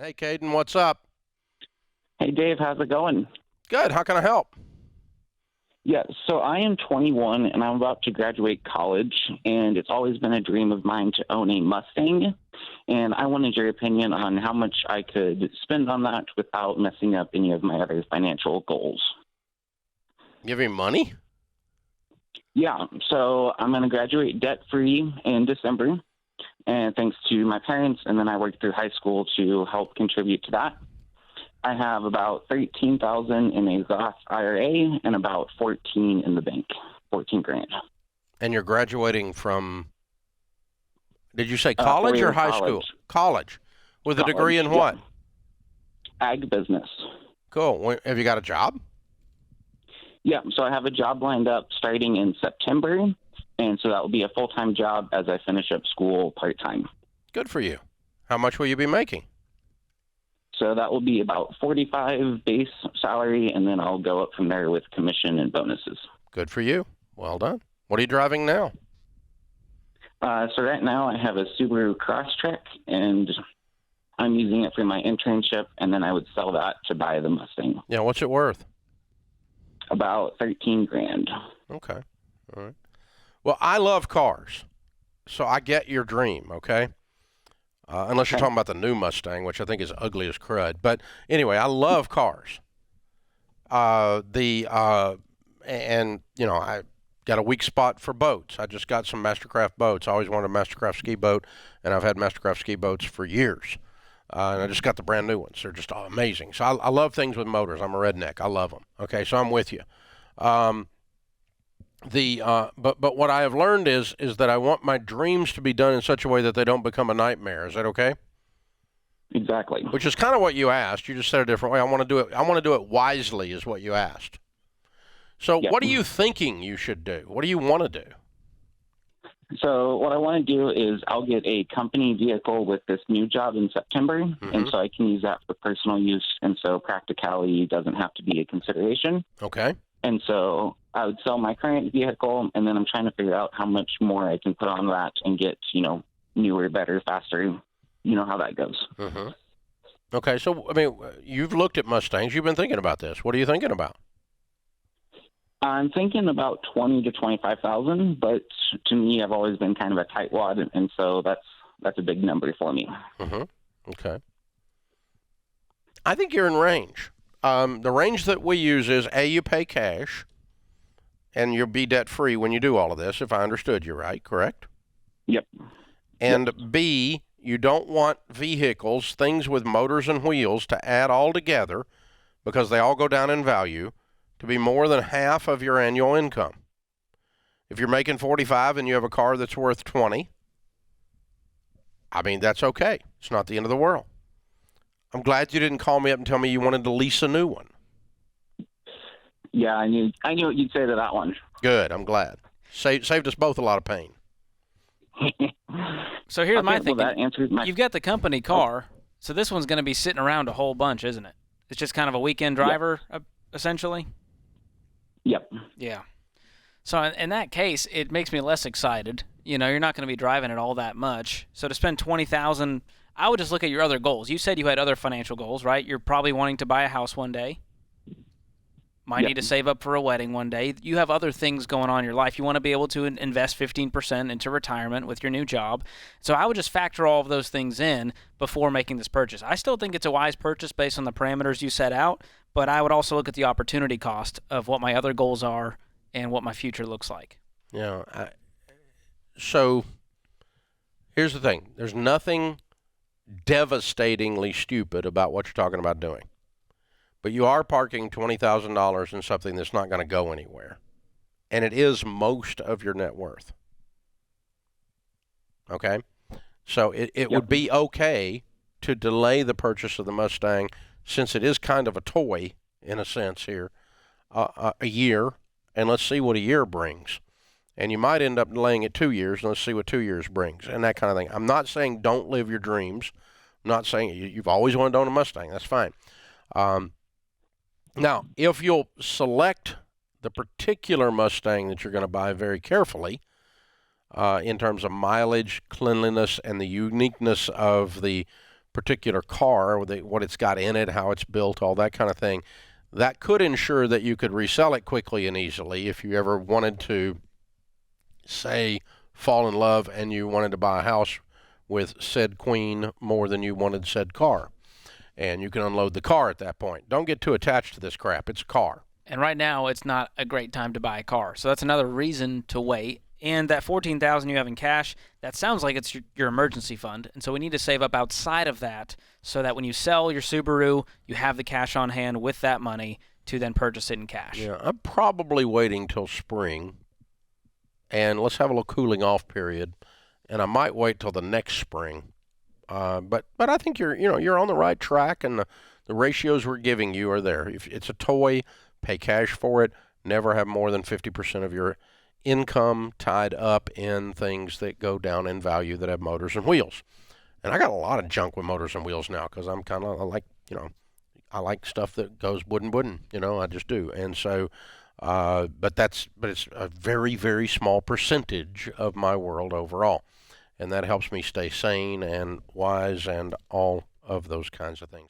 Hey, Caden, what's up? Hey Dave, how's it going? Good. How can I help? Yeah, so I am 21 and I'm about to graduate college, and it's always been a dream of mine to own a Mustang. And I wanted your opinion on how much I could spend on that without messing up any of my other financial goals. Give me money? Yeah, so I'm going to graduate debt free in December, and thanks to my parents, and then I worked through high school to help contribute to that. I have about 13,000 in a Roth IRA and about 14 in the bank, 14 grand. And you're graduating from, did you say Uh, college or four-year high school? college. College. With a degree College, in yeah. what? Ag business. Cool. Have you got a job? Yeah, so I have a job lined up starting in September, and so that will be a full-time job as I finish up school part-time. Good for you. How much will you be making? So that will be about 45 base salary, and then I'll go up from there with commission and bonuses. Good for you. Well done. What are you driving now? So right now I have a Subaru Crosstrek, and I'm using it for my internship, and then I would sell that to buy the Mustang. Yeah, what's it worth? About 13 grand. Okay. All right. Well, I love cars, so I get your dream, okay? Unless you're Okay. talking about the new Mustang, which I think is ugly as crud. But anyway, I love cars. And you know, I got a weak spot for boats. I just got some Mastercraft boats. I always wanted a Mastercraft ski boat, and I've had Mastercraft ski boats for years. And I just got the brand new ones. They're just amazing. So I love things with motors. I'm a redneck. I love them. Okay, so I'm with you. Um, but what I have learned is that I want my dreams to be done in such a way that they don't become a nightmare. Is that okay? Exactly. Which is kind of what you asked. You just said it a different way. I want to do it. I want to do it wisely, is what you asked. So, Yep. what are you thinking you should do? What do you want to do? So what I want to do is I'll get a company vehicle with this new job in September, and so I can use that for personal use, and so practicality doesn't have to be a consideration. Okay. And so I would sell my current vehicle, and then I'm trying to figure out how much more I can put on that and get, newer, better, faster. You know how that goes. Okay. So, I mean, you've looked at Mustangs. You've been thinking about this. What are you thinking about? I'm thinking about 20 to 25,000, but to me, I've always been kind of a tightwad, and so that's a big number for me. Okay. I think you're in range. The range that we use is A, you pay cash, and you'll be debt free when you do all of this, if I understood you right, correct? Yep. And B, you don't want vehicles, things with motors and wheels, to add all together, because they all go down in value, to be more than half of your annual income. If you're making 45 and you have a car that's worth 20, I mean, that's okay. It's not the end of the world. I'm glad you didn't call me up and tell me you wanted to lease a new one. Yeah, I knew what you'd say to that one. Good. I'm glad. Saved us both a lot of pain. So here's my Well, thinking. that answers my. You've got the company car, so this one's going to be sitting around a whole bunch, isn't it? It's just kind of a weekend driver, essentially? Yep. Yeah. So in that case, it makes me less excited. You're not going to be driving it all that much. So to spend $20,000, I would just look at your other goals. You said you had other financial goals, right? You're probably wanting to buy a house one day. Might need to save up for a wedding one day. You have other things going on in your life. You want to be able to invest 15% into retirement with your new job. So I would just factor all of those things in before making this purchase. I still think it's a wise purchase based on the parameters you set out, but I would also look at the opportunity cost of what my other goals are and what my future looks like. So here's the thing. There's nothing devastatingly stupid about what you're talking about doing. But you are parking $20,000 in something that's not going to go anywhere. And it is most of your net worth. Okay? So it would be okay to delay the purchase of the Mustang, since it is kind of a toy, in a sense here, a year. And let's see what a year brings. And you might end up delaying it 2 years, and let's see what 2 years brings, and that kind of thing. I'm not saying don't live your dreams. I'm not saying you've always wanted to own a Mustang. That's fine. Now, if you'll select the particular Mustang that you're going to buy very carefully, in terms of mileage, cleanliness, and the uniqueness of the particular car, what it's got in it, how it's built, all that kind of thing, that could ensure that you could resell it quickly and easily if you ever wanted to, say, fall in love and you wanted to buy a house with said queen more than you wanted said car. And you can unload the car at that point. Don't get too attached to this crap. It's a car. And right now, it's not a great time to buy a car. So that's another reason to wait. And that $14,000 you have in cash, that sounds like it's your emergency fund. And so we need to save up outside of that so that when you sell your Subaru, you have the cash on hand with that money to then purchase it in cash. Yeah, I'm probably waiting till spring, and let's have a little cooling off period. And I might wait till the next spring. But I think you're on the right track, and the ratios we're giving you are there. If it's a toy, pay cash for it. Never have more than 50% of your income tied up in things that go down in value that have motors and wheels. And I got a lot of junk with motors and wheels now because I'm kind of I like stuff that goes wooden. I just do. And so, but it's a very, very small percentage of my world overall. And that helps me stay sane and wise and all of those kinds of things.